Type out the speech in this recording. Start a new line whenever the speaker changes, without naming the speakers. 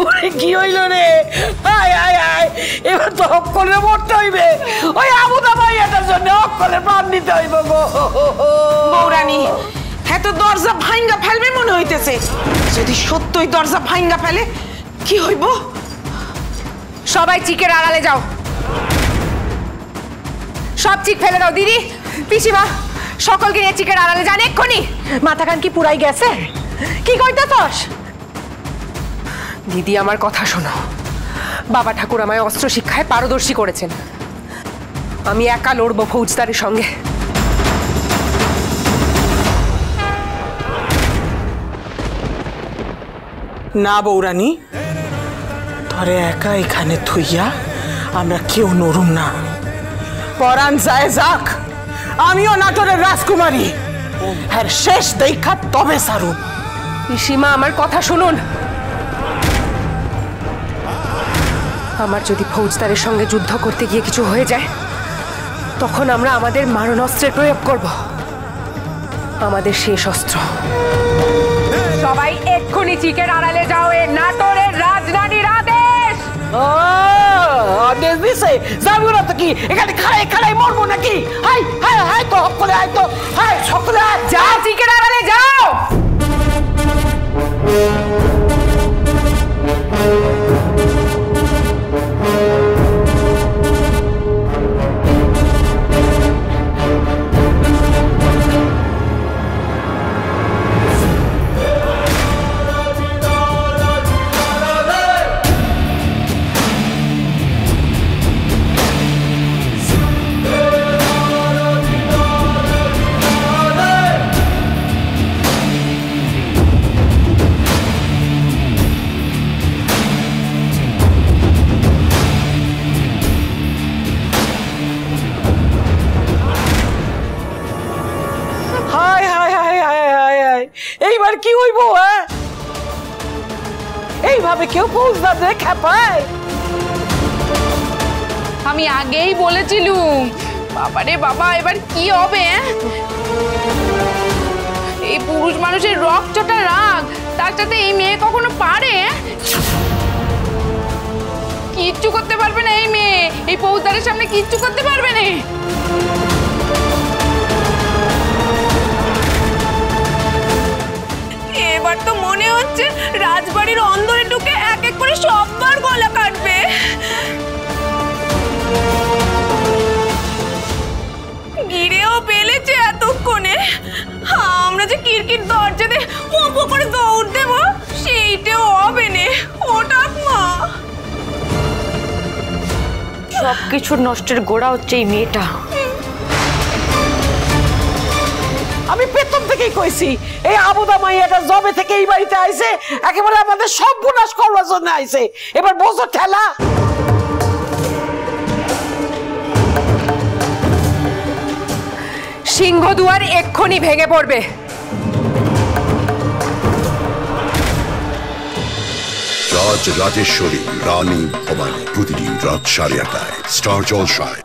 ওরে কি হইল রে? আয় আয় আয়, এবার তো অক্কলে মরতে হইবে। ওই আবুদা ভাইয়াটার জন্য অক্কলে প্রাণ দিতে হইব গো।
বৌরানী, হ্যাঁ তো দরজা ভাঙ্গা ফেলবে মনে হইতেছে। যদি সত্যই দরজা ভাঙ্গা ফেলে কি হইব?
সবাই চিকের আড়ালে যাও, সব চিক ফেলে দাও। দিদি, পিসিমা, সকলকে নিয়ে চিকের আড়ালে যান এক্ষুনি। মাথা কান কি পুরাই গেছে? কি কইতাছস? দিদি, আমার কথা শোনো। বাবা ঠাকুর আমায় অস্ত্র শিক্ষায় পারদর্শী করেছেন। আমি একা লড়বো ফৌজদারের সঙ্গে।
না বৌরানী, ধরে একা এখানে থইয়া আমরা কেউ নড়ুম না। পরাণ যায় যাক, আমিও নাটোরের রাজকুমারী, আর শেষ দেখা তবে সারুন।
পিসিমা, আমার কথা শুনুন। আমার যদি ফৌজদারের সঙ্গে যুদ্ধ করতে গিয়ে কিছু হয়ে যায়, তখন আমরা আমাদের মারণাস্ত্রের প্রয়োগ করব, আমাদের শেষ অস্ত্র। সবাই এক্ষুনি চিকের আড়ালে যাও, এ নাটোরের রাজধানীর আদেশ।
আদেশ দিছে, যাবো না তো কি? এখানে খাড়াই খাড়াই মরবো নাকি? হাই হাই হাই তো সকলে, হাই তো হাই সকলে,
যাও চিকের আড়ালে যাও।
এইবার কি হইব? এইভাবে কেউ ফৌজদারদের খেপায়?
আমি আগেই বলেছিলুম। বাবারে বাবা, এবার কি হবে? এই পুরুষ মানুষের রক্তটা রাগ, তার সাথে এই মেয়ে কখনো পারে? কিচ্ছু করতে পারবে না এই মেয়ে, এই ফৌজদারের সামনে কিচ্ছু করতে পারবে না।
এবার তো মনে হচ্ছে রাজবাড়ির অন্দরে ঢুকে এক এক করে সববার গলা কাটবে। গিরেও পেলেছে এতক্ষণে, আমরা যে কিরকির দরজা দিয়ে ওপো করে দৌড় দেব, সেইটাও হবে না। ওটা মা,
সবকিছুর নষ্টের গোড়া হচ্ছে এই মেয়েটা।
আমি প্রথম থেকেই কইছি, এই আবুদা মাইয়াটা জবে থেকে এই বাড়িতে আইছে, একেবারে আমাদের সব বিনাশ করবার জন্য আইছে। এবার বোঝো ঠেলা।
সিংহদুয়ার এক্ষুনি ভেঙে পড়বে।
রাজ রাজেশ্বরী রানী ভবানী, প্রতিদিন রাত 8:30 স্টার জলসায়।